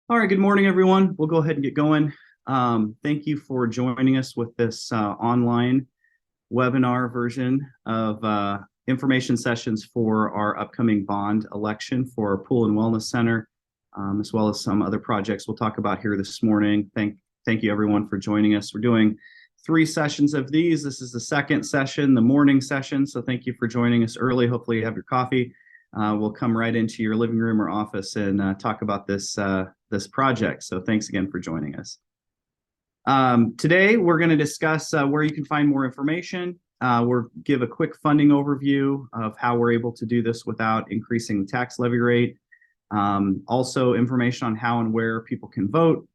All right, good morning, everyone. We'll go ahead and get going. Thank you for joining us with this online webinar version of information sessions for our upcoming bond election for our Pool and Wellness Center, as well as some other projects we'll talk about here this morning. Thank you, everyone, for joining us. We're doing 3 sessions of these. This is the second session, the morning session, so thank you for joining us early. Hopefully you have your coffee. We'll come right into your living room or office and talk about this project. So thanks again for joining us. Today, we're going to discuss where you can find more information. We'll give a quick funding overview of how we're able to do this without increasing the tax levy rate. Also, information on how and where people can vote.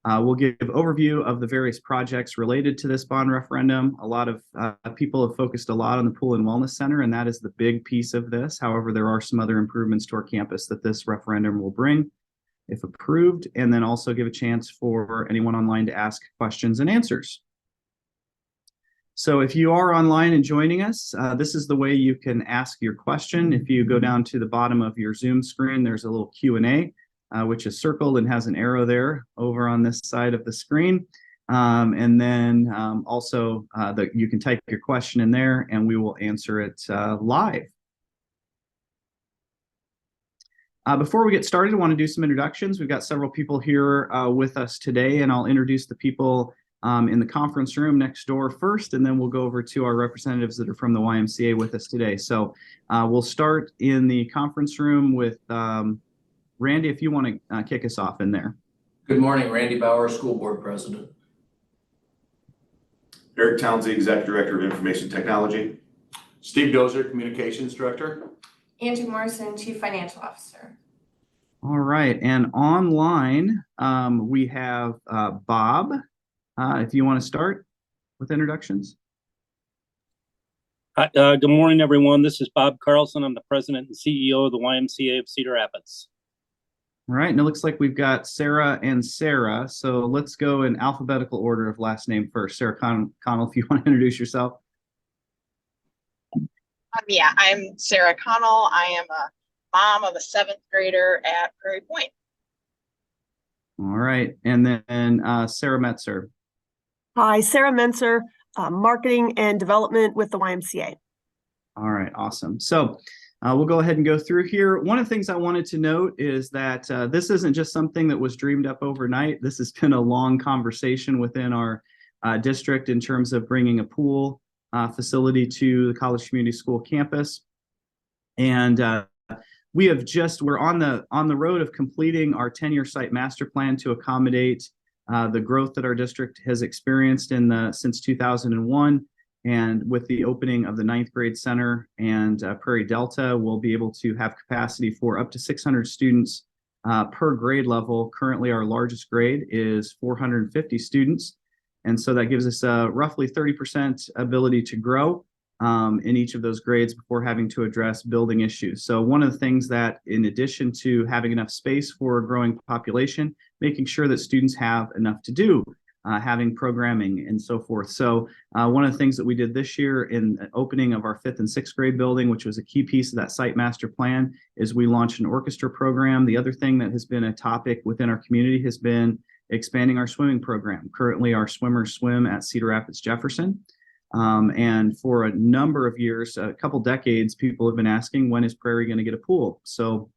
We'll give an overview of the various projects related to this bond referendum. A lot of people have focused a lot on the Pool and Wellness Center, and that is the big piece of this. However, there are some other improvements to our campus that this referendum will bring, if approved, and then also give a chance for anyone online to ask questions and answers. So if you are online and joining us, this is the way you can ask your question. If you go down to the bottom of your Zoom screen, there's a little Q&A. Which is circled and has an arrow there over on this side of the screen. And then also you can type your question in there and we will answer it live. Before we get started, I want to do some introductions. We've got several people here with us today, and I'll introduce the people in the conference room next door first, and then we'll go over to our representatives that are from the YMCA with us today. So we'll start in the conference room with Randy, if you want to kick us off in there. Good morning, Randy Bauer, School Board President. Eric Townsend, Executive Director of Information Technology. Steve Dozer, Communications Director. Angie Morrison, Chief Financial Officer. All right, and online we have Bob. If you want to start with introductions. Hi, good morning, everyone. This is Bob Carlson. I'm the President and CEO of the YMCA of Cedar Rapids. All right, and it looks like we've got Sarah and Sarah. So let's go in alphabetical order of last name first. Sarah Connell, if you want to introduce yourself. Yeah, I'm Sarah Connell. I am a mom of a 7th grader at Prairie Point. All right, and then Sarah Metzer. Hi, Sarah Menser, Marketing and Development with the YMCA. All right, awesome. So we'll go ahead and go through here. One of the things I wanted to note is that this isn't just something that was dreamed up overnight. This has been a long conversation within our district in terms of bringing a pool facility to the College Community School campus. And we're on the road of completing our 10-year site master plan to accommodate the growth that our district has experienced since 2001. And with the opening of the 9th grade center and Prairie Delta, we'll be able to have capacity for up to 600 students per grade level. Currently, our largest grade is 450 students. And so that gives us roughly 30% ability to grow in each of those grades before having to address building issues. So one of the things that, in addition to having enough space for a growing population, making sure that students have enough to do, having programming and so forth. So one of the things that we did this year in the opening of our 5th and 6th grade building, which was a key piece of that site master plan, is we launched an orchestra program. The other thing that has been a topic within our community has been expanding our swimming program. Currently, our swimmers swim at Cedar Rapids Jefferson. And for a number of years, a couple decades, people have been asking, when is Prairie going to get a pool? So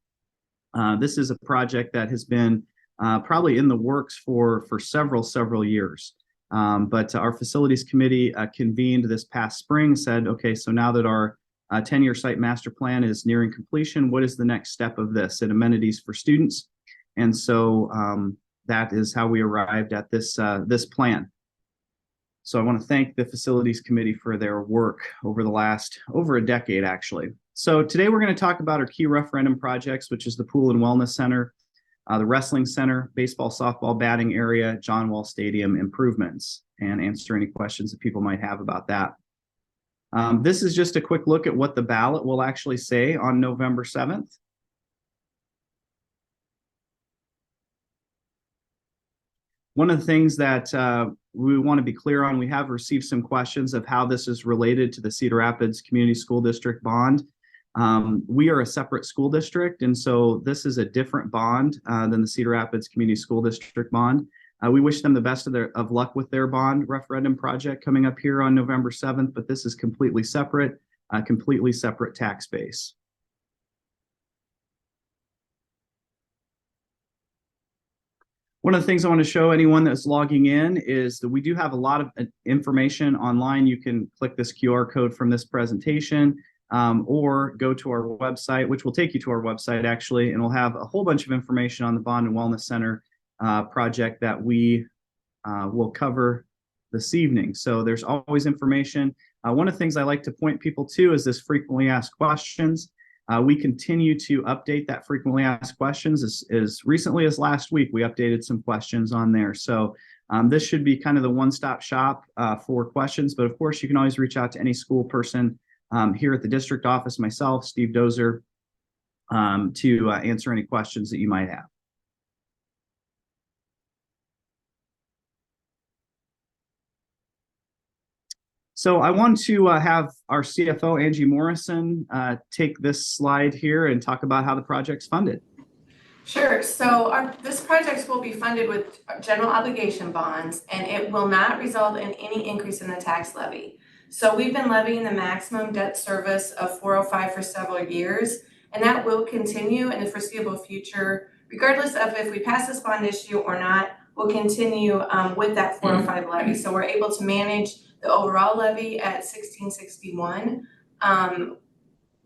this is a project that has been probably in the works for several years. But our facilities committee convened this past spring, said, okay, so now that our 10-year site master plan is nearing completion, what is the next step of this and amenities for students? And so that is how we arrived at this plan. So I want to thank the facilities committee for their work over a decade, actually. So today we're going to talk about our key referendum projects, which is the Pool and Wellness Center, the Wrestling Center, baseball, softball, batting area, John Wall Stadium improvements, and answer any questions that people might have about that. This is just a quick look at what the ballot will actually say on November 7th. One of the things that we want to be clear on, we have received some questions of how this is related to the Cedar Rapids Community School District bond. We are a separate school district, and so this is a different bond than the Cedar Rapids Community School District bond. We wish them the best of luck with their bond referendum project coming up here on November 7th, but this is completely separate tax base. One of the things I want to show anyone that's logging in is that we do have a lot of information online. You can click this QR code from this presentation or go to our website, which will take you to our website actually, and we'll have a whole bunch of information on the Bond and Wellness Center project that we will cover this evening. So there's always information. One of the things I like to point people to is this frequently asked questions. We continue to update that frequently asked questions. As recently as last week, we updated some questions on there. So this should be kind of the one-stop shop for questions. But of course, you can always reach out to any school person here at the district office, myself, Steve Dozer, to answer any questions that you might have. So I want to have our CFO, Angie Morrison, take this slide here and talk about how the project's funded. Sure. So this project will be funded with general obligation bonds, and it will not result in any increase in the tax levy. So we've been levying the maximum debt service of 405 for several years, and that will continue in the foreseeable future, regardless of if we pass this bond issue or not. We'll continue with that 405 levy. So we're able to manage the overall levy at 1661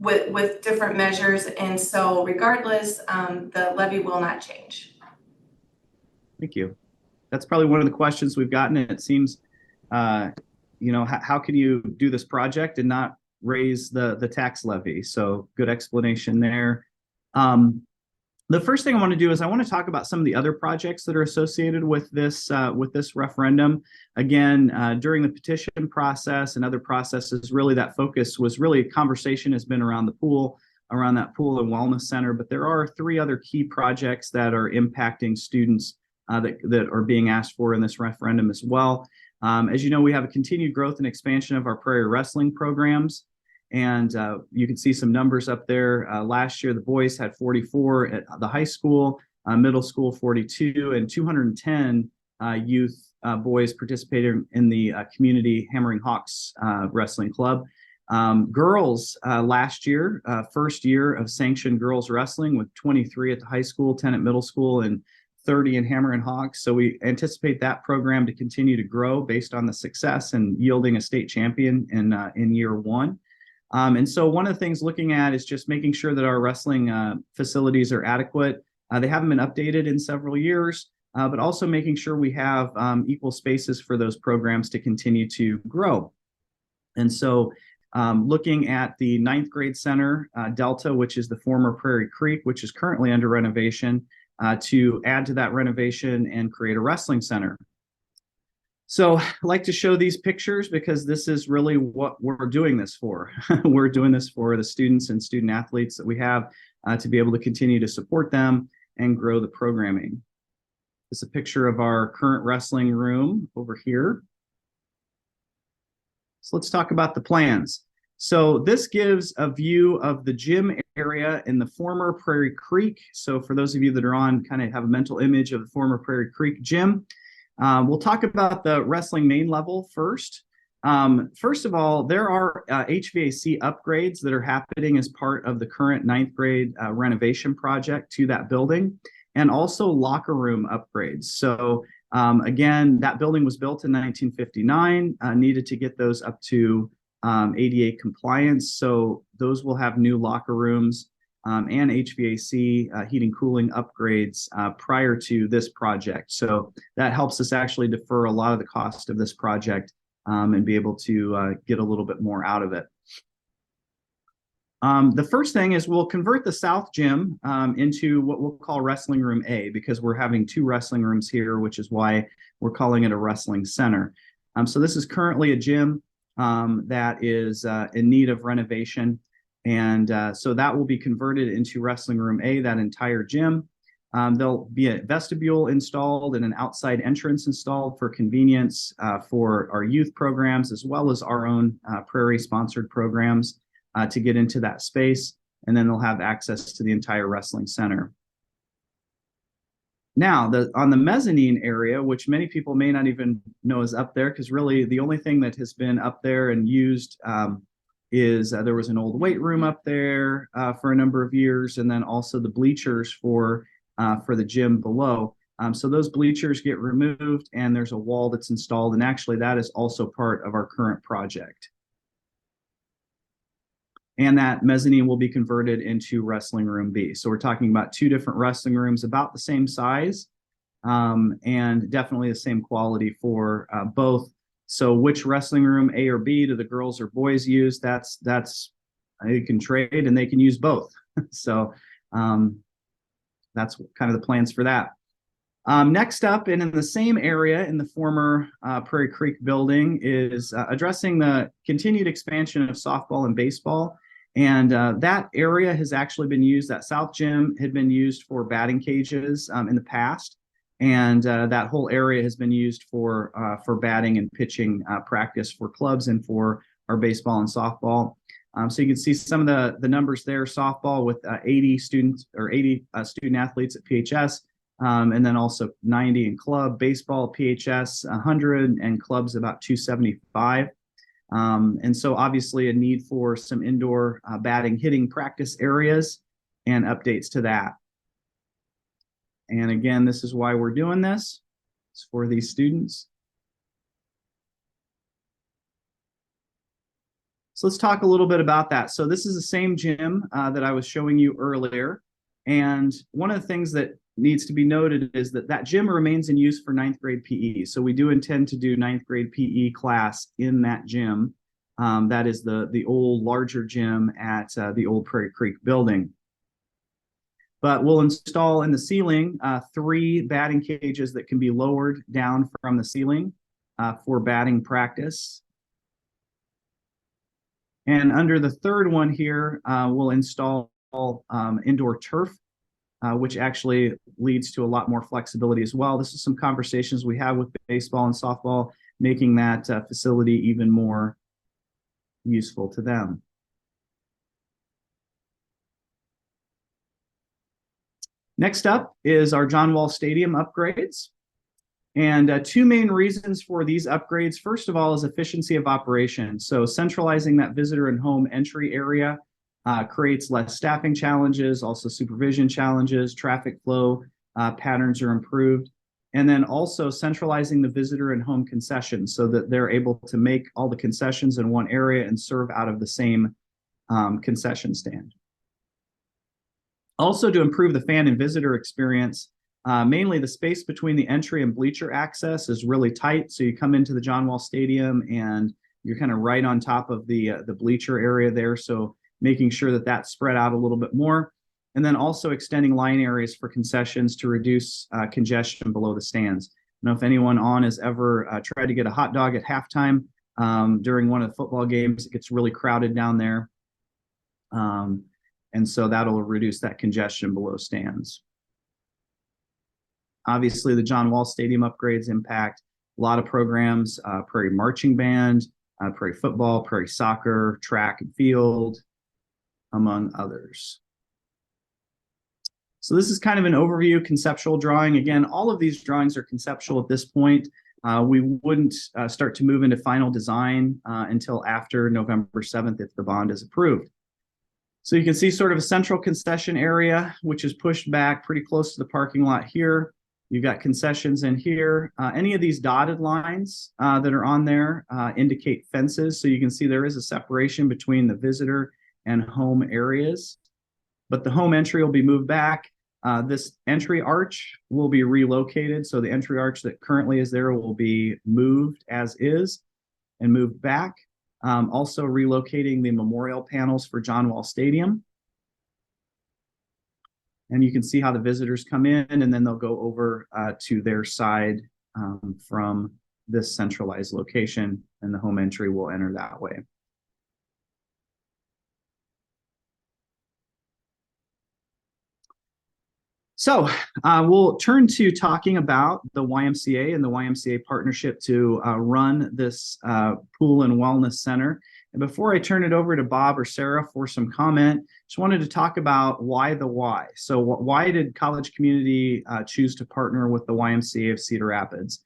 with different measures, and so regardless, the levy will not change. Thank you. That's probably one of the questions we've gotten, and it seems, you know, how can you do this project and not raise the tax levy? So good explanation there. The first thing I want to do is I want to talk about some of the other projects that are associated with this referendum. Again, during the petition process and other processes, really that focus was really conversation has been around the pool, around that pool and wellness center. But there are 3 other key projects that are impacting students that are being asked for in this referendum as well. As you know, we have a continued growth and expansion of our prairie wrestling programs. And you can see some numbers up there. Last year, the boys had 44 at the high school, middle school 42, and 210 youth boys participating in the community Hammering Hawks Wrestling Club. Girls last year, first year of sanctioned girls wrestling with 23 at the high school, 10 at middle school, and 30 in Hammering Hawks. So we anticipate that program to continue to grow based on the success and yielding a state champion in year 1. And so one of the things looking at is just making sure that our wrestling facilities are adequate. They haven't been updated in several years, but also making sure we have equal spaces for those programs to continue to grow. And so looking at the 9th grade center, Delta, which is the former Prairie Creek, which is currently under renovation, to add to that renovation and create a wrestling center. So I like to show these pictures because this is really what we're doing this for. We're doing this for the students and student athletes that we have to be able to continue to support them and grow the programming. It's a picture of our current wrestling room over here. So let's talk about the plans. So this gives a view of the gym area in the former Prairie Creek. So for those of you that are on, kind of have a mental image of the former Prairie Creek gym. We'll talk about the wrestling main level first. First of all, there are HVAC upgrades that are happening as part of the current 9th grade renovation project to that building, and also locker room upgrades. So again, that building was built in 1959, needed to get those up to ADA compliance. So those will have new locker rooms and HVAC heating cooling upgrades prior to this project. So that helps us actually defer a lot of the cost of this project and be able to get a little bit more out of it. The first thing is we'll convert the South Gym into what we'll call Wrestling Room A, because we're having 2 wrestling rooms here, which is why we're calling it a wrestling center. So this is currently a gym that is in need of renovation. And so that will be converted into Wrestling Room A, that entire gym. There'll be a vestibule installed and an outside entrance installed for convenience for our youth programs, as well as our own Prairie sponsored programs to get into that space. and then they'll have access to the entire wrestling center. Now, on the mezzanine area, which many people may not even know is up there, because really the only thing that has been up there and used is there was an old weight room up there for a number of years, and then also the bleachers for the gym below. So those bleachers get removed, and there's a wall that's installed, and actually that is also part of our current project. And that mezzanine will be converted into wrestling room B. So we're talking about two different wrestling rooms, about the same size, and definitely the same quality for both. So which wrestling room, A or B, do the girls or boys use? That's they can trade, and they can use both. So that's kind of the plans for that. Next up, and in the same area in the former Prairie Creek building, is addressing the continued expansion of softball and baseball. And that area has actually been used, that south gym had been used for batting cages in the past. And that whole area has been used for batting and pitching practice for clubs and for our baseball and softball. So you can see some of the numbers there. Softball with 80 students or 80 student athletes at PHS, and then also 90 in club. Baseball, PHS 100, and clubs about 275. And so obviously a need for some indoor batting hitting practice areas and updates to that. And again, this is why we're doing this. It's for these students. So let's talk a little bit about that. So this is the same gym that I was showing you earlier. And one of the things that needs to be noted is that that gym remains in use for 9th grade PE. So we do intend to do 9th grade PE class in that gym. That is the old larger gym at the old Prairie Creek building. But we'll install in the ceiling 3 batting cages that can be lowered down from the ceiling for batting practice. And under the third one here, we'll install indoor turf, which actually leads to a lot more flexibility as well. This is some conversations we have with baseball and softball, making that facility even more useful to them. Next up is our John Wall Stadium upgrades. And 2 main reasons for these upgrades. First of all is efficiency of operation. So centralizing that visitor and home entry area creates less staffing challenges, also supervision challenges, traffic flow patterns are improved. And then also centralizing the visitor and home concessions so that they're able to make all the concessions in one area and serve out of the same concession stand. Also to improve the fan and visitor experience, mainly the space between the entry and bleacher access is really tight. So you come into the John Wall Stadium and you're kind of right on top of the bleacher area there. So making sure that that's spread out a little bit more. And then also extending line areas for concessions to reduce congestion below the stands. I don't know if anyone on has ever tried to get a hot dog at halftime during one of the football games. It gets really crowded down there. And so that'll reduce that congestion below stands. Obviously, the John Wall Stadium upgrades impact a lot of programs, Prairie Marching Band, Prairie Football, Prairie Soccer, Track and Field, among others. So this is kind of an overview, conceptual drawing. Again, all of these drawings are conceptual at this point. We wouldn't start to move into final design until after November 7th if the bond is approved. So you can see sort of a central concession area, which is pushed back pretty close to the parking lot here. You've got concessions in here. Any of these dotted lines that are on there indicate fences. So you can see there is a separation between the visitor and home areas. But the home entry will be moved back. This entry arch will be relocated. So the entry arch that currently is there will be moved as is and moved back. Also relocating the memorial panels for John Wall Stadium. And you can see how the visitors come in and then they'll go over to their side from this centralized location, and the home entry will enter that way. So we'll turn to talking about the YMCA and the YMCA partnership to run this pool and wellness center. And before I turn it over to Bob or Sarah for some comment, just wanted to talk about why the why. So why did college community choose to partner with the YMCA of Cedar Rapids?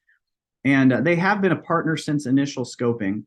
And they have been a partner since initial scoping.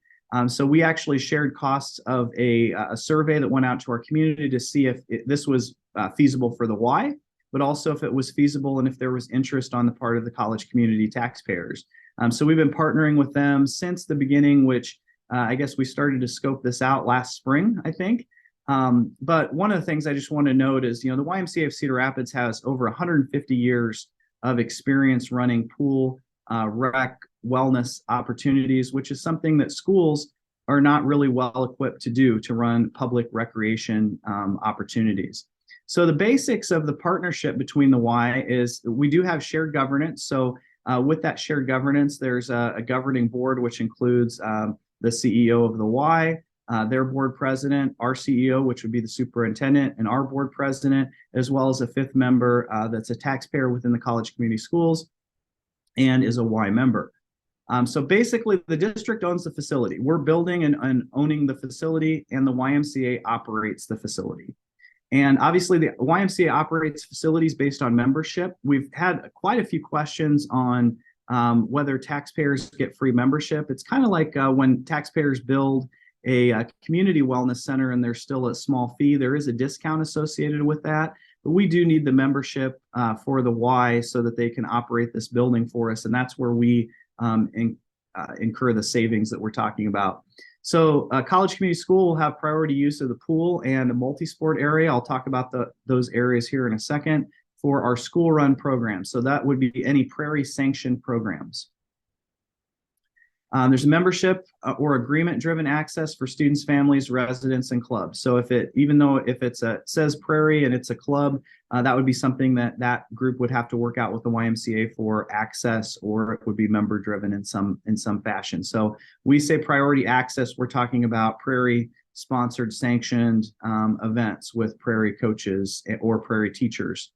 So we actually shared costs of a survey that went out to our community to see if this was feasible for the why, but also if it was feasible and if there was interest on the part of the college community taxpayers. So we've been partnering with them since the beginning, which I guess we started to scope this out last spring, I think. But one of the things I just want to note is, the YMCA of Cedar Rapids has over 150 years of experience running pool, rec, wellness opportunities, which is something that schools are not really well equipped to do, to run public recreation opportunities. So the basics of the partnership between the Y is we do have shared governance. So with that shared governance, there's a governing board, which includes the CEO of the Y, their board president, our CEO, which would be the superintendent, and our board president, as well as a fifth member that's a taxpayer within the college community schools and is a Y member. So basically, the district owns the facility. We're building and owning the facility, and the YMCA operates the facility. And obviously, the YMCA operates facilities based on membership. We've had quite a few questions on whether taxpayers get free membership. It's kind of like when taxpayers build a community wellness center and there's still a small fee. There is a discount associated with that, but we do need the membership for the Y so that they can operate this building for us, and that's where we incur the savings that we're talking about. So College Community School will have priority use of the pool and a multi-sport area. I'll talk about those areas here in a second for our school run programs. So that would be any Prairie sanctioned programs. There's a membership or agreement driven access for students, families, residents, and clubs. So if it says Prairie and it's a club, that would be something that group would have to work out with the YMCA for access, or it would be member driven in some fashion. So we say priority access, we're talking about Prairie sponsored sanctioned events with Prairie coaches or Prairie teachers.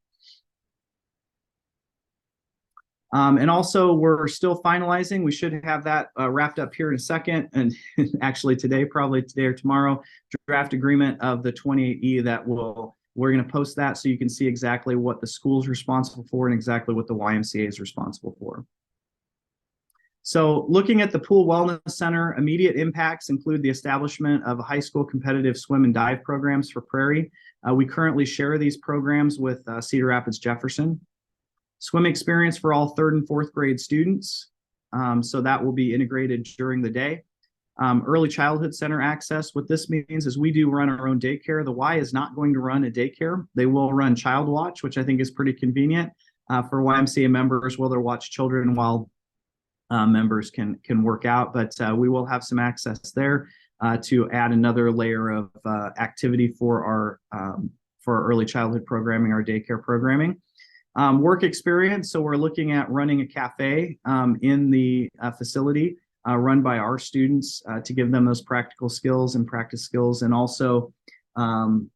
And also, we're still finalizing. We should have that wrapped up here in a second, and actually today, probably today or tomorrow, draft agreement of the 28E that we're going to post that so you can see exactly what the school's responsible for and exactly what the YMCA is responsible for. So looking at the Pool Wellness Center, immediate impacts include the establishment of high school competitive swim and dive programs for Prairie. We currently share these programs with Cedar Rapids Jefferson. Swim experience for all 3rd and 4th grade students. So that will be integrated during the day. Early childhood center access. What this means is we do run our own daycare. The Y is not going to run a daycare. They will run Child Watch, which I think is pretty convenient for YMCA members, where they'll watch children while members can work out. But we will have some access there to add another layer of activity for our early childhood programming, our daycare programming. Work experience. So we're looking at running a cafe in the facility run by our students to give them those practical skills and practice skills, and also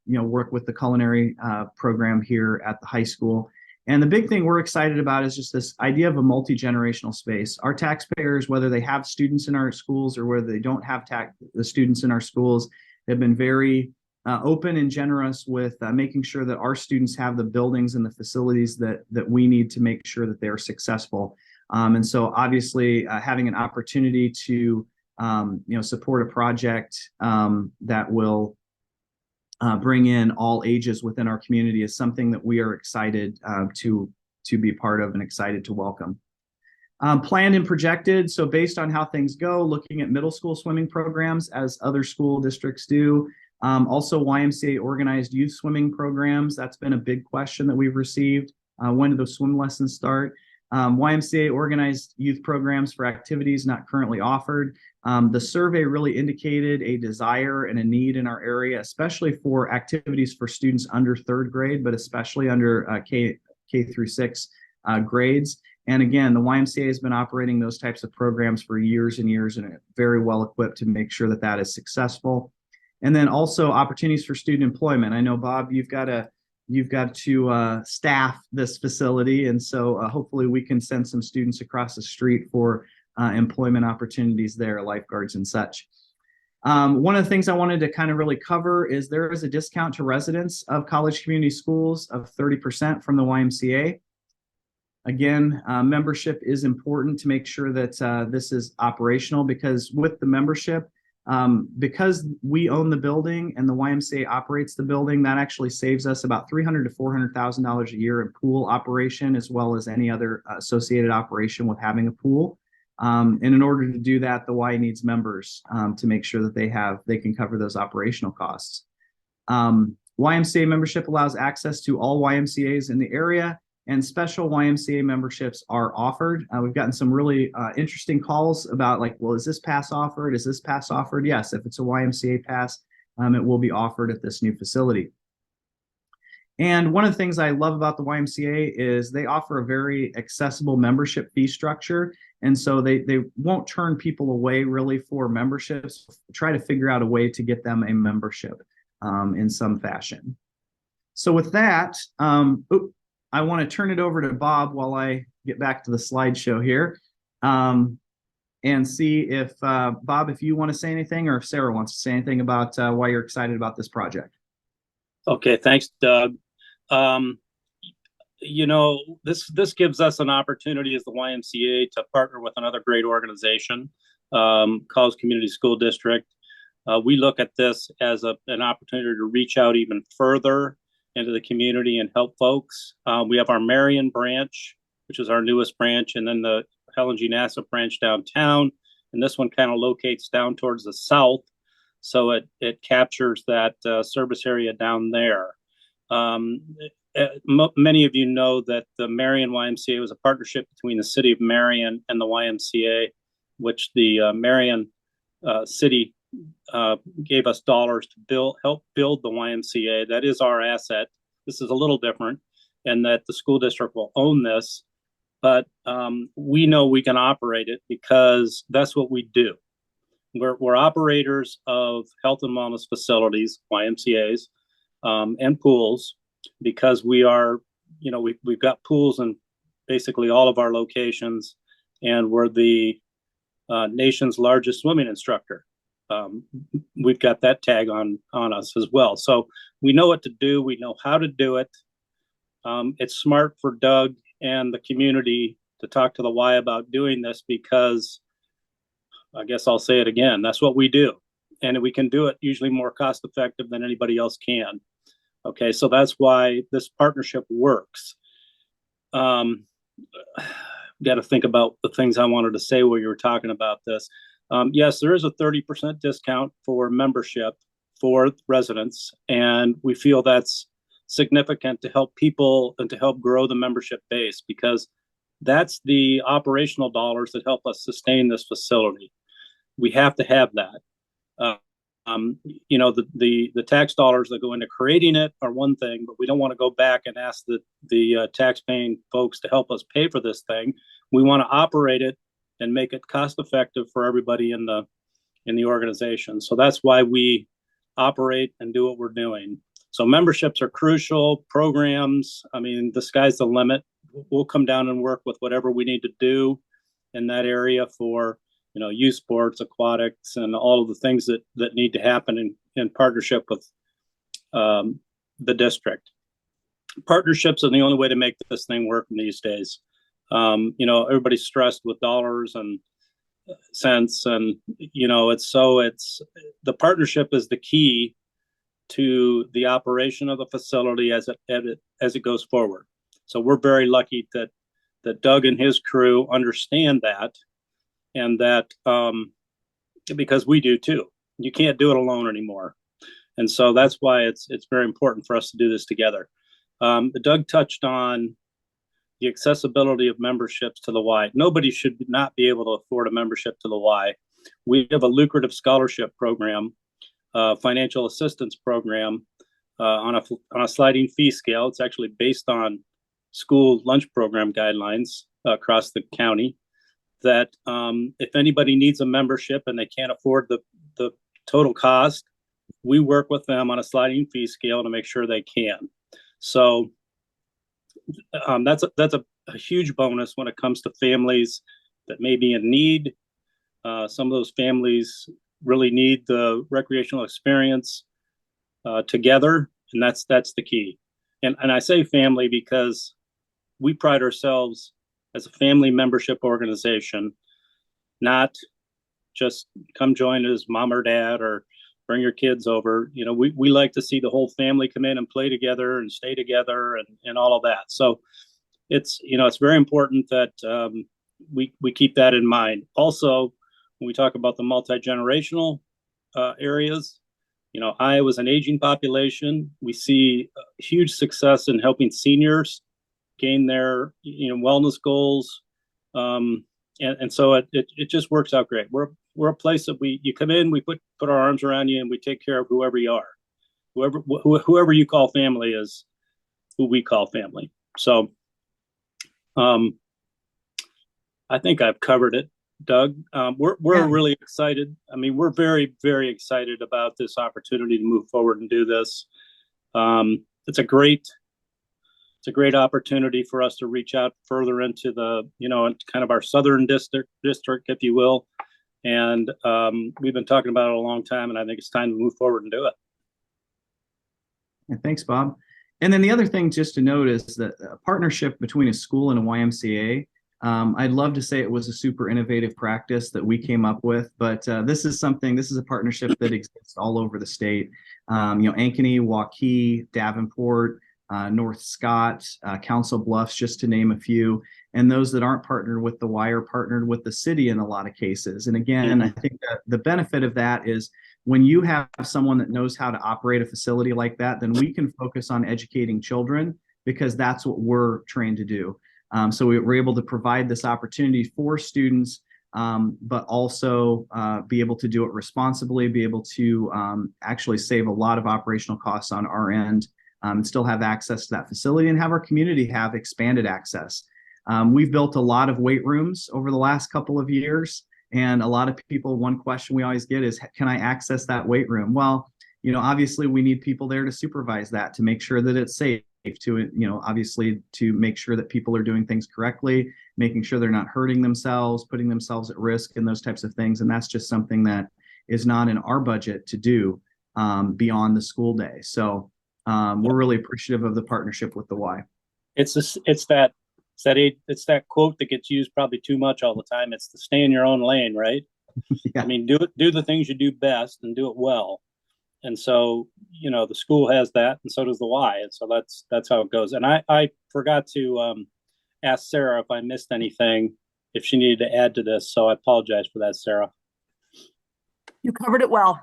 work with the culinary program here at the high school. And the big thing we're excited about is just this idea of a multi-generational space. Our taxpayers, whether they have students in our schools or whether they don't have the students in our schools, have been very open and generous with making sure that our students have the buildings and the facilities that we need to make sure that they're successful. And so obviously having an opportunity to support a project that will bring in all ages within our community is something that we are excited to be part of and excited to welcome. Planned and projected. So based on how things go, looking at middle school swimming programs as other school districts do. Also YMCA organized youth swimming programs. That's been a big question that we've received. When do those swim lessons start? YMCA organized youth programs for activities not currently offered. The survey really indicated a desire and a need in our area, especially for activities for students under 3rd grade, but especially under K through 6 grades. And again, the YMCA has been operating those types of programs for years and years, and very well equipped to make sure that that is successful. And then also opportunities for student employment. I know, Bob, you've got to staff this facility, and so hopefully we can send some students across the street for employment opportunities there, lifeguards and such. One of the things I wanted to kind of really cover is there is a discount to residents of college community schools of 30% from the YMCA. Again, membership is important to make sure that this is operational, because with the membership, because we own the building and the YMCA operates the building, that actually saves us about $300,000 to $400,000 a year in pool operation, as well as any other associated operation with having a pool. And in order to do that, the Y needs members to make sure that they can cover those operational costs. YMCA membership allows access to all YMCAs in the area, and special YMCA memberships are offered. We've gotten some really interesting calls about, like, well, is this pass offered? Is this pass offered? Yes, if it's a YMCA pass, it will be offered at this new facility. And one of the things I love about the YMCA is they offer a very accessible membership fee structure. And so they won't turn people away really for memberships, try to figure out a way to get them a membership in some fashion. So with that, I want to turn it over to Bob while I get back to the slideshow here, and see if Bob, if you want to say anything, or if Sarah wants to say anything about why you're excited about this project. Okay, thanks, Doug. You know, this gives us an opportunity as the YMCA to partner with another great organization, College Community School District. We look at this as an opportunity to reach out even further into the community and help folks. We have our Marion branch, which is our newest branch, and then the Helen G. Nassif branch downtown. And this one kind of locates down towards the south, so it captures that service area down there. Many of you know that the Marion YMCA was a partnership between the city of Marion and the YMCA, which the Marion city gave us dollars to help build the YMCA. That is our asset. This is a little different in that the school district will own this, but we know we can operate it because that's what we do. We're operators of health and wellness facilities, YMCAs, and pools, because we are, you know, we've got pools in basically all of our locations, and we're the nation's largest swimming instructor. We've got that tag on us as well. So we know what to do. We know how to do it. It's smart for Doug and the community to talk to the Y about doing this, because I guess I'll say it again, that's what we do. And we can do it usually more cost effective than anybody else can. Okay, so that's why this partnership works. Got to think about the things I wanted to say while you were talking about this. Yes, there is a 30% discount for membership for residents, and we feel that's significant to help people and to help grow the membership base, because that's the operational dollars that help us sustain this facility. We have to have that. You know, the tax dollars that go into creating it are one thing, but we don't want to go back and ask the tax-paying folks to help us pay for this thing. We want to operate it and make it cost effective for everybody in the organization. So that's why we operate and do what we're doing. So memberships are crucial. Programs, I mean, the sky's the limit. We'll come down and work with whatever we need to do in that area for, you know, youth sports, aquatics, and all of the things that need to happen in partnership with the district. Partnerships are the only way to make this thing work in these days. You know, everybody's stressed with dollars and cents, and you know, it's the partnership is the key to the operation of the facility as it goes forward. So we're very lucky that Doug and his crew understand that, and that because we do too. You can't do it alone anymore, and so that's why it's very important for us to do this together. Doug touched on the accessibility of memberships to the Y. Nobody should not be able to afford a membership to the Y. We have a lucrative scholarship program, financial assistance program on a sliding fee scale. It's actually based on school lunch program guidelines across the county, that if anybody needs a membership and they can't afford the total cost, we work with them on a sliding fee scale to make sure they can. So that's a huge bonus when it comes to families that may be in need. Some of those families really need the recreational experience together, and that's the key. And I say family because we pride ourselves as a family membership organization, not just come join as mom or dad or bring your kids over. You know, we like to see the whole family come in and play together and stay together and all of that. So it's, you know, it's very important that we keep that in mind. Also, when we talk about the multi-generational areas, you know, Iowa's an aging population. We see huge success in helping seniors gain their, you know, wellness goals. And so it just works out great. We're a place that you come in, we put our arms around you, and we take care of whoever you are. Whoever you call family is who we call family. So I think I've covered it, Doug. We're really excited. I mean, we're very, very excited about this opportunity to move forward and do this. It's a great opportunity for us to reach out further into the, you know, kind of our southern district, if you will. And we've been talking about it a long time, and I think it's time to move forward and do it. Yeah, thanks, Bob. And then the other thing just to note is that a partnership between a school and a YMCA, I'd love to say it was a super innovative practice that we came up with, but this is a partnership that exists all over the state. You know, Ankeny, Waukee, Davenport, North Scott, Council Bluffs, just to name a few. And those that aren't partnered with the Y are partnered with the city in a lot of cases. And again, I think that the benefit of that is when you have someone that knows how to operate a facility like that, then we can focus on educating children because that's what we're trained to do. So we're able to provide this opportunity for students, but also be able to do it responsibly, be able to actually save a lot of operational costs on our end, and still have access to that facility and have our community have expanded access. We've built a lot of weight rooms over the last couple of years, and a lot of people, one question we always get is, can I access that weight room? Well, you know, obviously we need people there to supervise that, to make sure that it's safe, to, you know, obviously to make sure that people are doing things correctly, making sure they're not hurting themselves, putting themselves at risk, and those types of things. And that's just something that is not in our budget to do beyond the school day. So we're really appreciative of the partnership with the Y. It's that quote that gets used probably too much all the time. It's to stay in your own lane, right? Yeah. I mean, do the things you do best and do it well. And so, you know, the school has that, and so does the Y. And so that's how it goes. And I forgot to ask Sarah if I missed anything, if she needed to add to this. So I apologize for that, Sarah. You covered it well.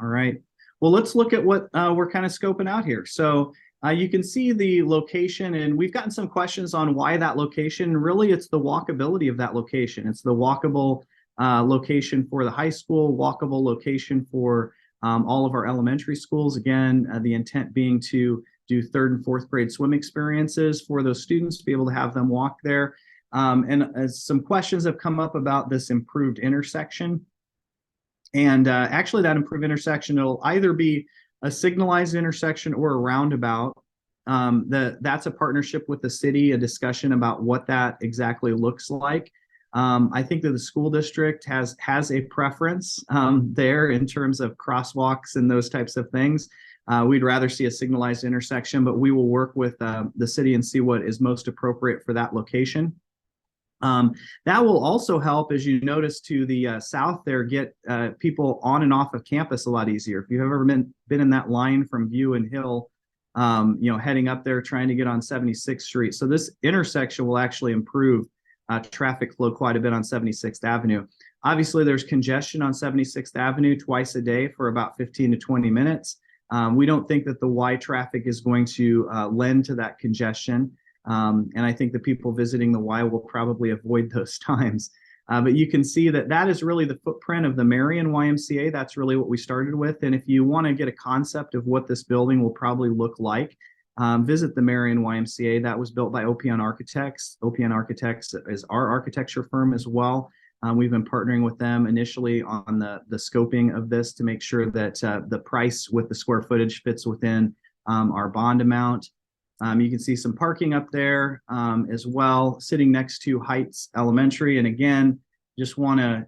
All right. Well, let's look at what we're kind of scoping out here. So you can see the location, and we've gotten some questions on why that location. Really, it's the walkability of that location. It's the walkable location for the high school, walkable location for all of our elementary schools. Again, the intent being to do 3rd and 4th grade swim experiences for those students, to be able to have them walk there. And some questions have come up about this improved intersection. And actually that improved intersection, it'll either be a signalized intersection or a roundabout. That's a partnership with the city, a discussion about what that exactly looks like. I think that the school district has a preference there in terms of crosswalks and those types of things. We'd rather see a signalized intersection, but we will work with the city and see what is most appropriate for that location. That will also help, as you notice to the south there, get people on and off of campus a lot easier. If you've ever been in that line from View and Hill, you know, heading up there trying to get on 76th Street. So this intersection will actually improve traffic flow quite a bit on 76th Avenue. Obviously, there's congestion on 76th Avenue twice a day for about 15 to 20 minutes. We don't think that the Y traffic is going to lend to that congestion. And I think the people visiting the Y will probably avoid those times. But you can see that that is really the footprint of the Marion YMCA. That's really what we started with. And if you want to get a concept of what this building will probably look like, visit the Marion YMCA. That was built by Opion Architects. Opion Architects is our architecture firm as well. We've been partnering with them initially on the scoping of this to make sure that the price with the square footage fits within our bond amount. You can see some parking up there as well, sitting next to Heights Elementary. And again, just want to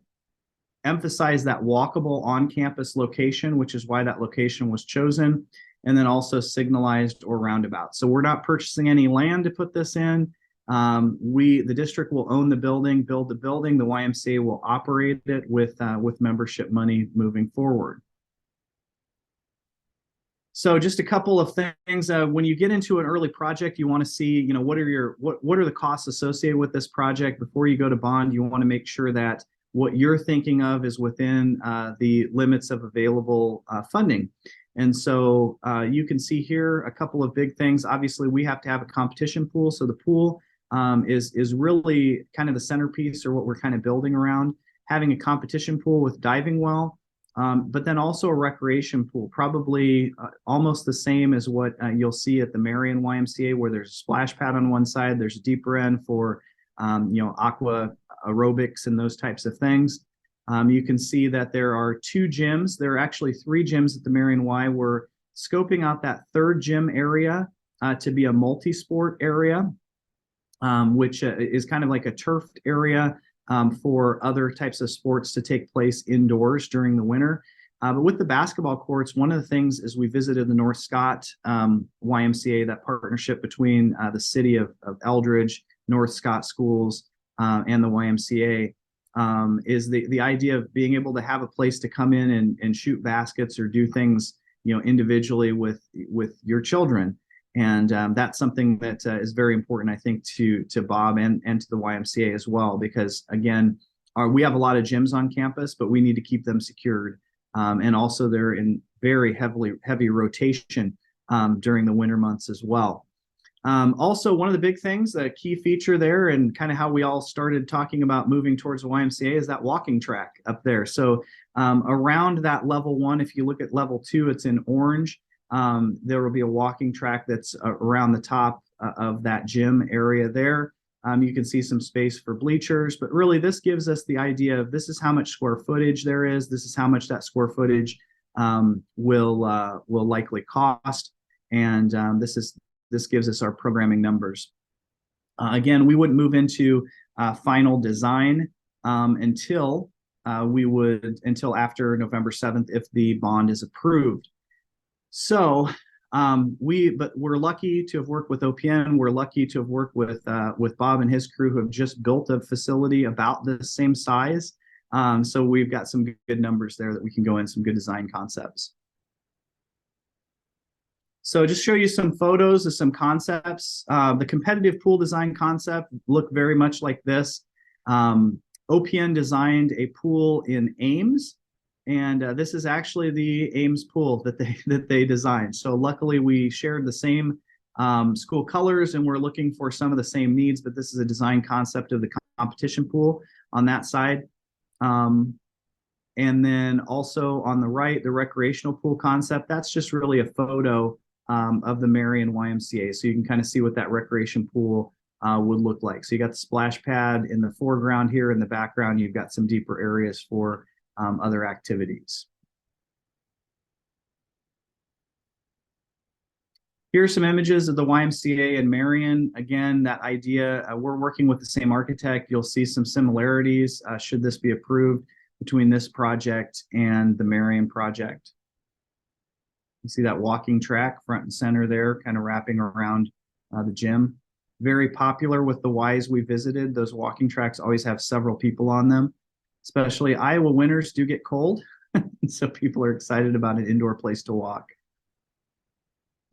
emphasize that walkable on-campus location, which is why that location was chosen, and then also signalized or roundabout. So we're not purchasing any land to put this in. The district will own the building, build the building. The YMCA will operate it with membership money moving forward. So just a couple of things. When you get into an early project, you want to see, you know, what are the costs associated with this project before you go to bond. You want to make sure that what you're thinking of is within the limits of available funding. And so you can see here a couple of big things. Obviously, we have to have a competition pool. So the pool is really kind of the centerpiece, or what we're kind of building around. Having a competition pool with diving well, but then also a recreation pool, probably almost the same as what you'll see at the Marion YMCA, where there's a splash pad on one side, there's a deeper end for aqua aerobics and those types of things. You can see that there are 2 gyms. There are actually 3 gyms at the Marion Y. We're scoping out that 3rd gym area to be a multi-sport area, which is kind of like a turfed area for other types of sports to take place indoors during the winter. But with the basketball courts, one of the things is we visited the North Scott YMCA, that partnership between the city of Eldridge, North Scott schools, and the YMCA, is the idea of being able to have a place to come in and shoot baskets or do things, you know, individually with your children. And that's something that is very important, I think, to Bob and to the YMCA as well, because again, we have a lot of gyms on campus, but we need to keep them secured. And also they're in very heavy rotation during the winter months as well. Also, one of the big things, the key feature there, and kind of how we all started talking about moving towards the YMCA, is that walking track up there. So around that level 1, if you look at level 2, it's in orange. There will be a walking track that's around the top of that gym area there. You can see some space for bleachers, but really this gives us the idea of this is how much square footage there is. This is how much that square footage will likely cost. And this gives us our programming numbers. Again, we wouldn't move into final design until after November 7th if the bond is approved. So we're lucky to have worked with OPN. We're lucky to have worked with Bob and his crew, who have just built a facility about the same size. So we've got some good numbers there that we can go in, some good design concepts. So just show you some photos of some concepts. The competitive pool design concept looked very much like this. OPN designed a pool in Ames, and this is actually the Ames pool that they designed. So luckily we shared the same school colors, and we're looking for some of the same needs, but this is a design concept of the competition pool on that side. And then also on the right, the recreational pool concept, that's just really a photo of the Marion YMCA. So you can kind of see what that recreation pool would look like. So you got the splash pad in the foreground here. In the background, you've got some deeper areas for other activities. Here are some images of the YMCA in Marion. Again, that idea, we're working with the same architect. You'll see some similarities, should this be approved, between this project and the Marion project. You see that walking track front and center there, kind of wrapping around the gym. Very popular with the Ys we visited. Those walking tracks always have several people on them. Especially Iowa winters do get cold, so people are excited about an indoor place to walk.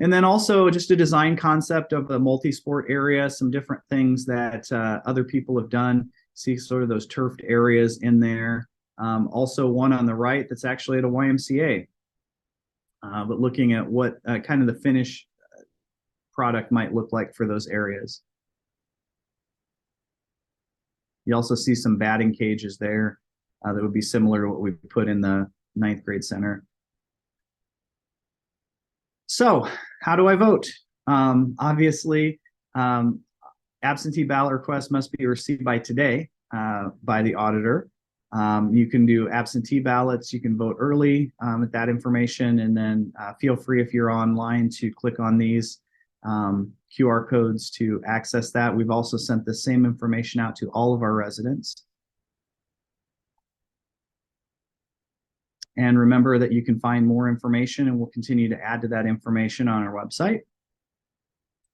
And then also just a design concept of the multi-sport area, some different things that other people have done. See sort of those turfed areas in there. Also one on the right that's actually at a YMCA. But looking at what kind of the finished product might look like for those areas. You also see some batting cages there that would be similar to what we put in the 9th grade center. So how do I vote? Obviously, absentee ballot requests must be received by today by the auditor. You can do absentee ballots. You can vote early with that information, and then feel free, if you're online, to click on these QR codes to access that. We've also sent the same information out to all of our residents. And remember that you can find more information, and we'll continue to add to that information on our website.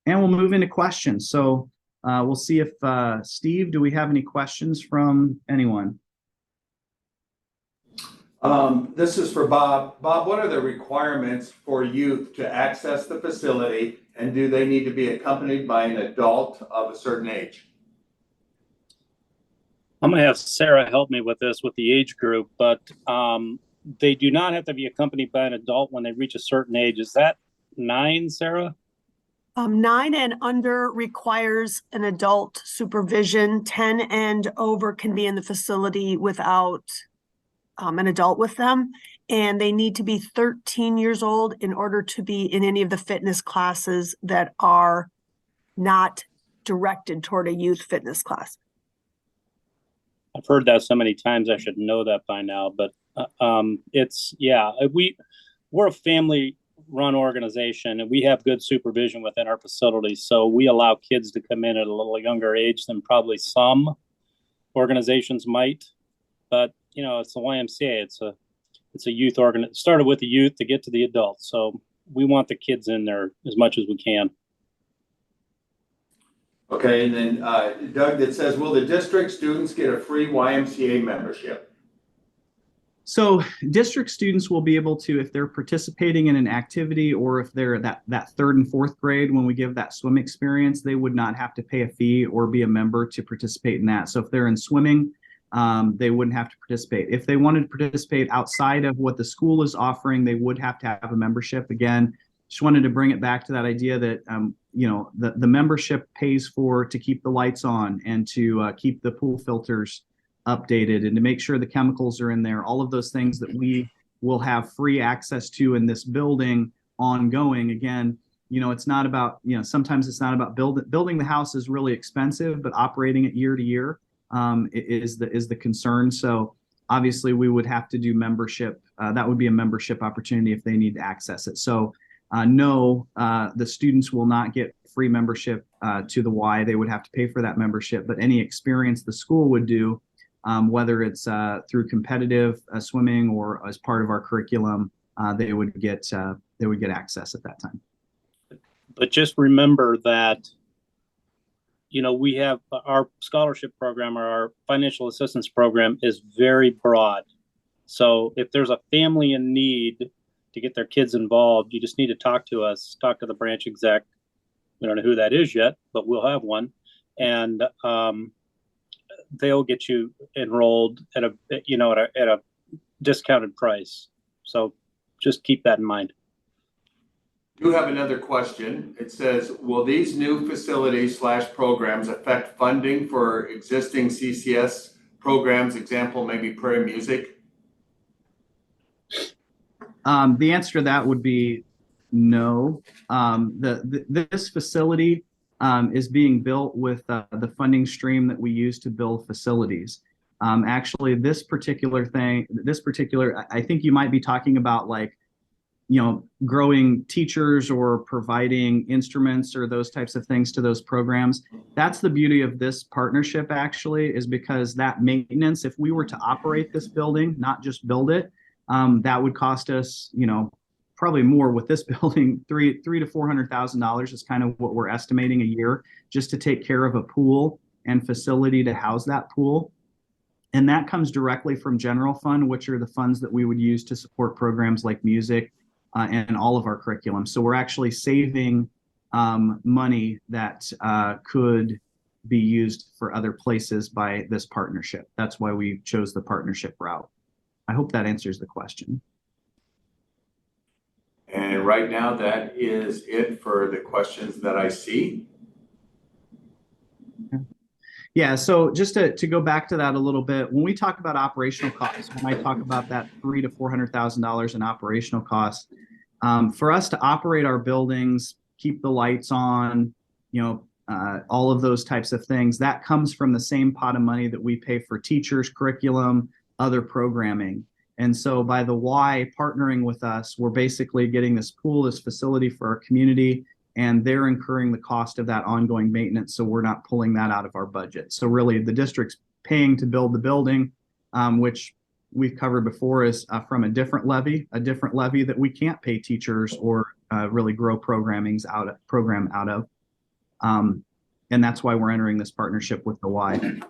And we'll move into questions. So we'll see if, Steve, do we have any questions from anyone? This is for Bob. Bob, what are the requirements for youth to access the facility, and do they need to be accompanied by an adult of a certain age? I'm gonna have Sarah help me with this with the age group, but they do not have to be accompanied by an adult when they reach a certain age. Is that 9, Sarah? 9 and under requires an adult supervision. 10 and over can be in the facility without an adult with them. And they need to be 13 years old in order to be in any of the fitness classes that are not directed toward a youth fitness class. I've heard that so many times, I should know that by now, but we're a family-run organization, and we have good supervision within our facilities. So we allow kids to come in at a little younger age than probably some organizations might. But you know, it's the YMCA. It's a youth it started with the youth to get to the adults. So we want the kids in there as much as we can. Okay, and then Doug, that says, will the district students get a free YMCA membership? So district students will be able to, if they're participating in an activity, or if they're that 3rd and 4th grade, when we give that swim experience, they would not have to pay a fee or be a member to participate in that. So if they're in swimming, they wouldn't have to participate. If they wanted to participate outside of what the school is offering, they would have to have a membership. Again, just wanted to bring it back to that idea that the membership pays to keep the lights on, and to keep the pool filters updated, and to make sure the chemicals are in there. All of those things that we will have free access to in this building ongoing. Again, it's not about, sometimes it's not about building the house is really expensive, but operating it year to year is the concern. So obviously we would have to do membership. That would be a membership opportunity if they need to access it. So no, the students will not get free membership to the Y. They would have to pay for that membership, but any experience the school would do, whether it's through competitive swimming or as part of our curriculum, they would get access at that time. But just remember that, we have our scholarship program, or our financial assistance program, is very broad. So if there's a family in need to get their kids involved, you just need to talk to us, talk to the branch exec. We don't know who that is yet, but we'll have one. And they'll get you enrolled at a discounted price. So just keep that in mind. You have another question. It says, will these new facilities / programs affect funding for existing CCS programs? Example, maybe Prairie Music? The answer to that would be no. This facility is being built with the funding stream that we use to build facilities. Actually, I think you might be talking about growing teachers or providing instruments or those types of things to those programs. That's the beauty of this partnership, actually, is because that maintenance, if we were to operate this building, not just build it, that would cost us, probably more with this building. $300,000 to $400,000 is kind of what we're estimating a year, just to take care of a pool and facility to house that pool. And that comes directly from general fund, which are the funds that we would use to support programs like music and all of our curriculum. So we're actually saving money that could be used for other places by this partnership. That's why we chose the partnership route. I hope that answers the question. And right now, that is it for the questions that I see. Yeah, so just to go back to that a little bit, when we talk about operational costs, when I talk about that $300,000 to $400,000 in operational costs, for us to operate our buildings, keep the lights on, all of those types of things, that comes from the same pot of money that we pay for teachers, curriculum, other programming. And so by the Y partnering with us, we're basically getting this pool, this facility for our community, and they're incurring the cost of that ongoing maintenance. So we're not pulling that out of our budget. So really the district's paying to build the building, which we've covered before is from a different levy that we can't pay teachers or really grow program out of. And that's why we're entering this partnership with the Y.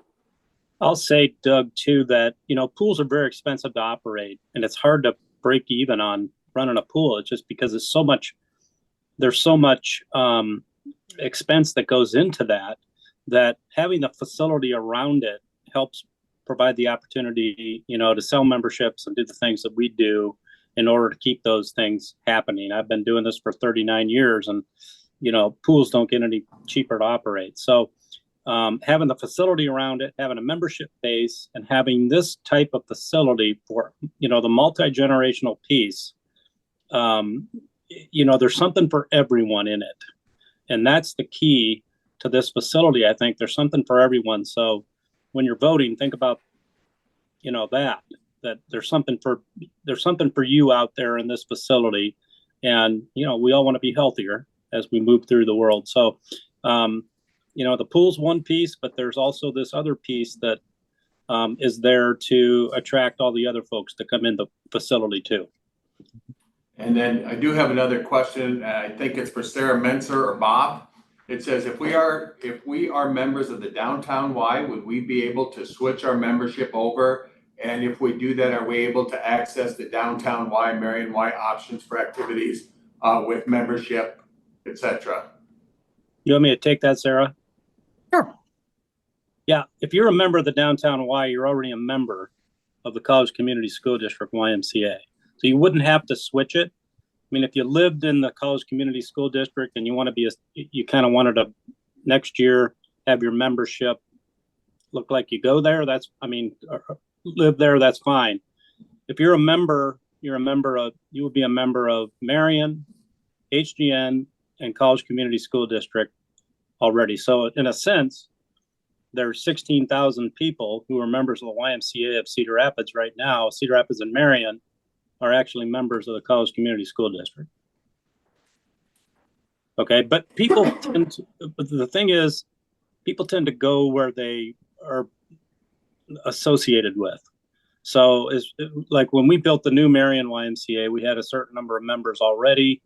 I'll say, Doug, too, that, pools are very expensive to operate, and it's hard to break even on running a pool. It's just because there's so much expense that goes into that having the facility around it helps provide the opportunity, to sell memberships and do the things that we do in order to keep those things happening. I've been doing this for 39 years, and, pools don't get any cheaper to operate. So having the facility around it, having a membership base, and having this type of facility for, the multi-generational piece, there's something for everyone in it. And that's the key to this facility. I think there's something for everyone. So when you're voting, think about, that there's something for you out there in this facility. And, we all want to be healthier as we move through the world. So, the pool's one piece, but there's also this other piece that is there to attract all the other folks to come in the facility too. And then I do have another question. I think it's for Sarah Menser or Bob. It says, if we are members of the Downtown Y, would we be able to switch our membership over? And if we do that, are we able to access the Downtown Y, Marion Y options for activities with membership, etc.? You want me to take that, Sarah? Sure. Yeah, if you're a member of the Downtown Y, you're already a member of the College Community School District YMCA. So you wouldn't have to switch it. I mean, if you lived in the College Community School District and you kind of wanted to next year have your membership look like you go there, live there, that's fine. If you're a member, you would be a member of Marion, HGN, and College Community School District already. So in a sense, there's 16,000 people who are members of the YMCA of Cedar Rapids right now. Cedar Rapids and Marion are actually members of the College Community School District. Okay, but the thing is, people tend to go where they are associated with. So it's like when we built the new Marion YMCA, we had a certain number of members already.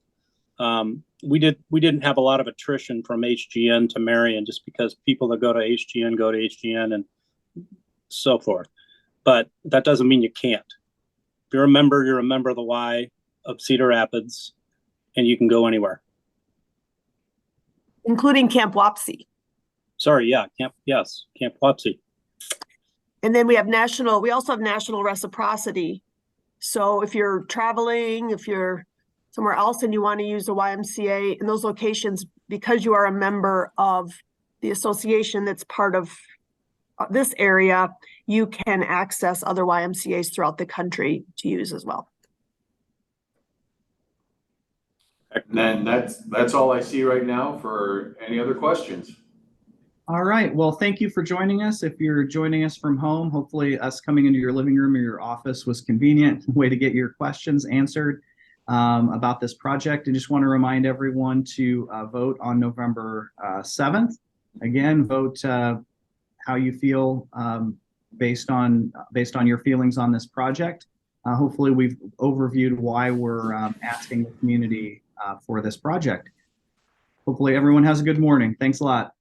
We didn't have a lot of attrition from HGN to Marion just because people that go to HGN and so forth. But that doesn't mean you can't. If you're a member of the Y of Cedar Rapids, and you can go anywhere. Including Camp Wapsie. Sorry, yeah, Camp Wapsie. And then we also have national reciprocity. So if you're traveling, if you're somewhere else and you want to use the YMCA in those locations, because you are a member of the association that's part of this area, you can access other YMCAs throughout the country to use as well. And then that's all I see right now for any other questions. All right. Well, thank you for joining us. If you're joining us from home, hopefully us coming into your living room or your office was convenient way to get your questions answered about this project. I just want to remind everyone to vote on November 7th. Again, vote how you feel based on your feelings on this project. Hopefully we've overviewed why we're asking the community for this project. Hopefully everyone has a good morning. Thanks a lot.